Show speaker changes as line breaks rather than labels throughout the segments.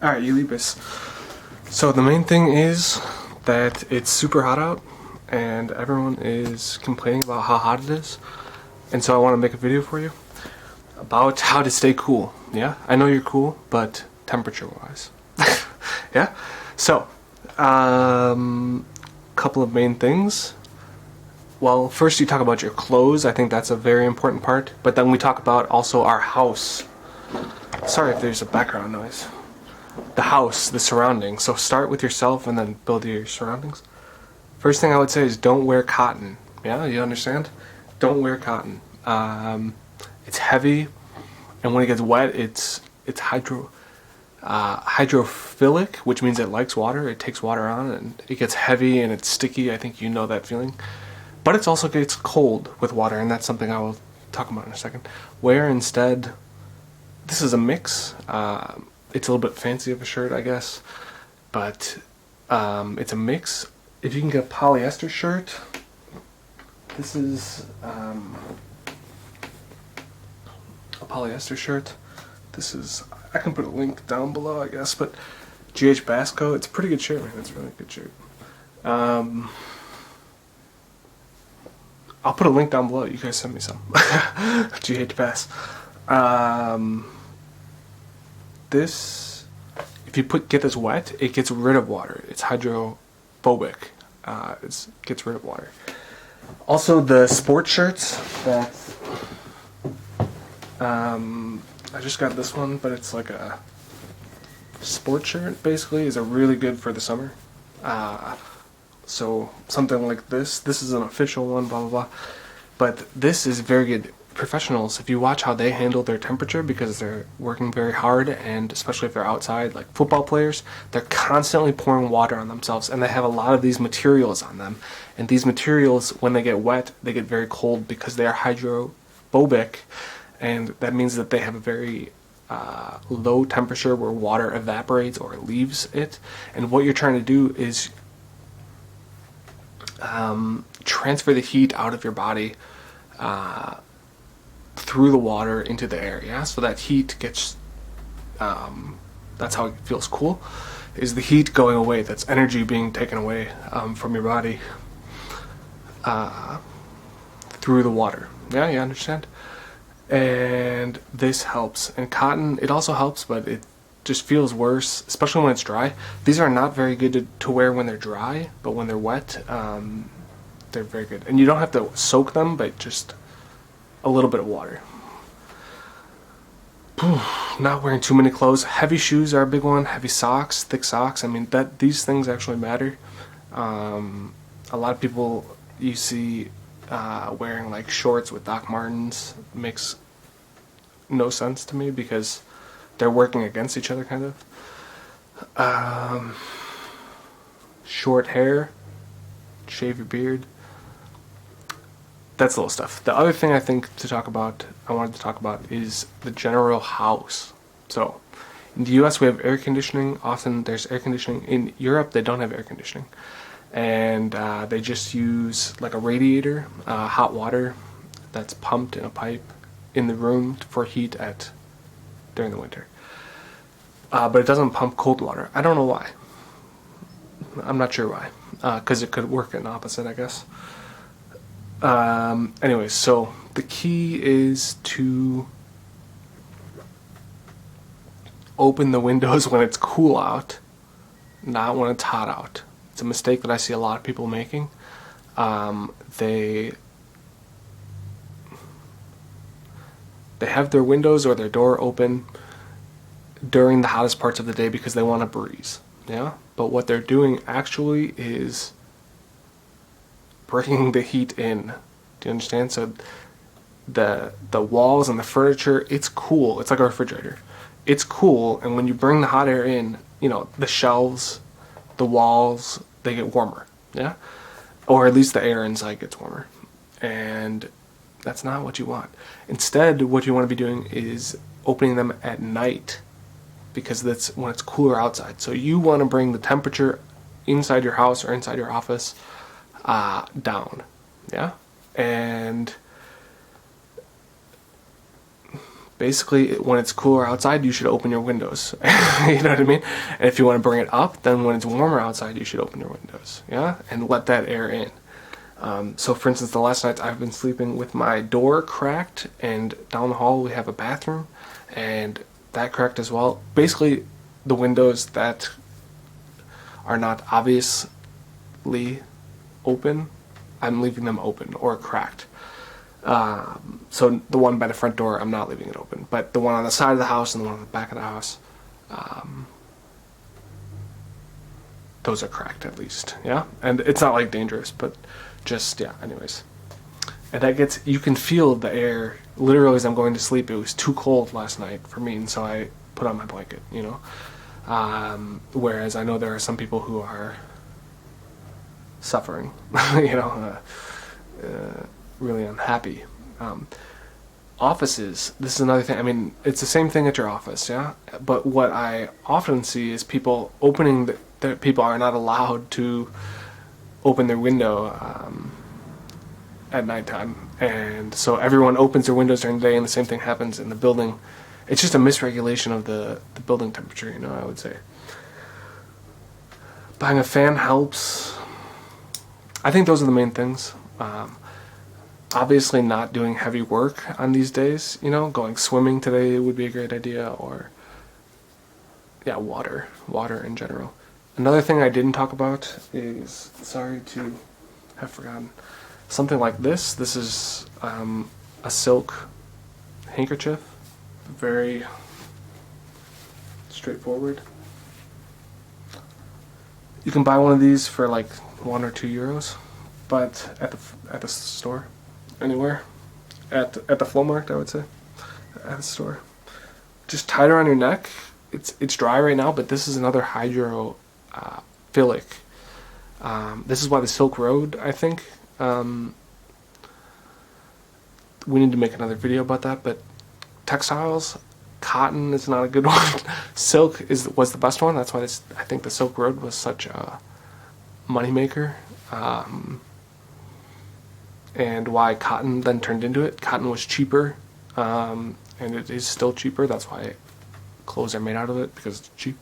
Alright, you Libras. So the main thing is that it's super hot out and everyone is complaining about how hot it is. And so I want to make a video for you about how to stay cool. Yeah, I know you're cool, but temperature wise. Yeah? So, couple of main things. Well, first you talk about your clothes. I think that's a very important part. But then we talk about also our house. Sorry if there's a background noise. The house, the surroundings. So start with yourself and then build your surroundings. First thing I would say is don't wear cotton. Yeah, you understand? Don't wear cotton. It's heavy, and when it gets wet, it's hydrophilic, which means it likes water. It takes water on, and it gets heavy and it's sticky. I think you know that feeling. But it also gets cold with water, and that's something I will talk about in a second. Wear instead. This is a mix. It's a little bit fancy of a shirt, I guess, but it's a mix. If you can get a polyester shirt, this is a polyester shirt. This is, I can put a link down below, I guess, but GH Basco, it's a pretty good shirt, man. It's a really good shirt. I'll put a link down below. You guys send me some. GH Bass. This, if you get this wet, it gets rid of water. It's hydrophobic. It gets rid of water. Also, the sports shirts that I just got this one, but it's like a sports shirt. Basically, is a really good for the summer. So something like this. This is an official one. Blah blah blah. But this is very good. Professionals, if you watch how they handle their temperature, because they're working very hard, and especially if they're outside, like football players, they're constantly pouring water on themselves, and they have a lot of these materials on them, and these materials, when they get wet, they get very cold because they are hydrophobic, and that means that they have a very low temperature where water evaporates or leaves it. And what you're trying to do is transfer the heat out of your body through the water into the air, yeah? So that heat gets, that's how it feels cool, is the heat going away. That's energy being taken away from your body through the water. Yeah, you understand? And this helps. And cotton, it also helps, but it just feels worse, especially when it's dry. These are not very good to wear when they're dry, but when they're wet, they're very good. And you don't have to soak them, but just a little bit of water. Not wearing too many clothes. Heavy shoes are a big one. Heavy socks, thick socks. I mean, these things actually matter. A lot of people you see wearing like shorts with Doc Martens. Makes no sense to me because they're working against each other, kind of. Short hair, shave your beard. That's little stuff. The other thing I wanted to talk about is the general house. So, in the US we have air conditioning. Often there's air conditioning. In Europe they don't have air conditioning. And they just use like a radiator, hot water that's pumped in a pipe in the room for heat during the winter. But it doesn't pump cold water. I don't know why. I'm not sure why. Because it could work in opposite, I guess. Anyway, so the key is to open the windows when it's cool out, not when it's hot out. It's a mistake that I see a lot of people making. They have their windows or their door open during the hottest parts of the day because they want a breeze. Yeah? But what they're doing actually is bringing the heat in. Do you understand? So the walls and the furniture, it's cool. It's like a refrigerator. It's cool, and when you bring the hot air in, you know, the shelves, the walls, they get warmer. Yeah? Or at least the air inside gets warmer. And that's not what you want. Instead, what you want to be doing is opening them at night, because that's when it's cooler outside. So you want to bring the temperature inside your house or inside your office down. Yeah? And basically when it's cooler outside, you should open your windows. You know what I mean? And if you want to bring it up, then when it's warmer outside, you should open your windows, yeah, and let that air in. So for instance, the last night I've been sleeping with my door cracked, and down the hall we have a bathroom, and that cracked as well. Basically, the windows that are not obviously open, I'm leaving them open or cracked. So the one by the front door, I'm not leaving it open, but the one on the side of the house and the one on the back of the house, those are cracked at least, yeah? And it's not like dangerous, but just, yeah, anyways. And that gets, you can feel the air, literally as I'm going to sleep. It was too cold last night for me, and so I put on my blanket, you know? Whereas I know there are some people who are suffering, you know, really unhappy. Offices, this is another thing. I mean, it's the same thing at your office, yeah? But what I often see is people opening, people are not allowed to open their window at nighttime. And so everyone opens their windows during the day, and the same thing happens in the building. It's just a misregulation of the building temperature, you know, I would say. Buying a fan helps. I think those are the main things. Obviously not doing heavy work on these days, you know, going swimming today would be a great idea, or, yeah, water in general. Another thing I didn't talk about is, sorry to have forgotten, something like this. This is a silk handkerchief, very straightforward. You can buy one of these for like €1 or €2, but at the store, anywhere, at the flow market, I would say, at the store. Just tie it around your neck. It's dry right now, but this is another hydrophilic. This is why the Silk Road, I think. We need to make another video about that, but textiles, cotton is not a good one. Silk was the best one. That's why I think the Silk Road was such a moneymaker. And why cotton then turned into it. Cotton was cheaper, and it is still cheaper. That's why clothes are made out of it, because it's cheap.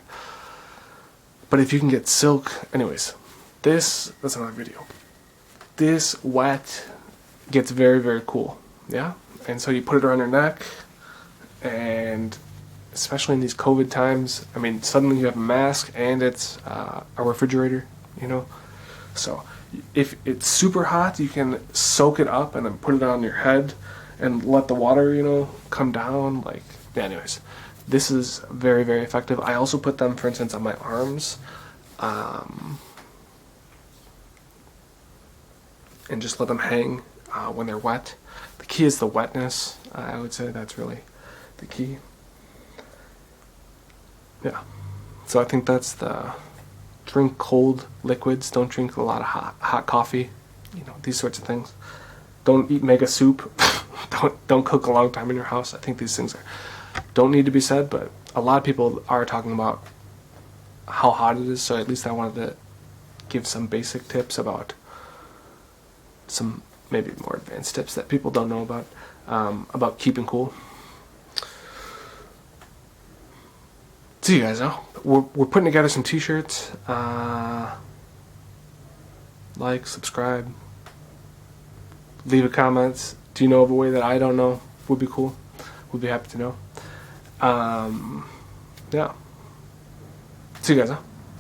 But if you can get silk, anyways, that's another video. This wet gets very, very cool, yeah? And so you put it around your neck, and especially in these COVID times, I mean, suddenly you have a mask and it's a refrigerator, you know? So if it's super hot, you can soak it up and then put it on your head and let the water, you know, come down. Like, yeah, anyways, this is very, very effective. I also put them, for instance, on my arms, and just let them hang when they're wet. The key is the wetness. I would say that's really the key. Yeah. So I think that's the drink cold liquids. Don't drink a lot of hot coffee. You know, these sorts of things. Don't eat mega soup. don't cook a long time in your house. I think these things don't need to be said, but a lot of people are talking about how hot it is. So at least I wanted to give some basic tips about some maybe more advanced tips that people don't know about keeping cool. See you guys now. We're putting together some t-shirts. Like, subscribe, leave a comment. Do you know of a way that I don't know? Would be cool. Would be happy to know. Yeah. See you guys now.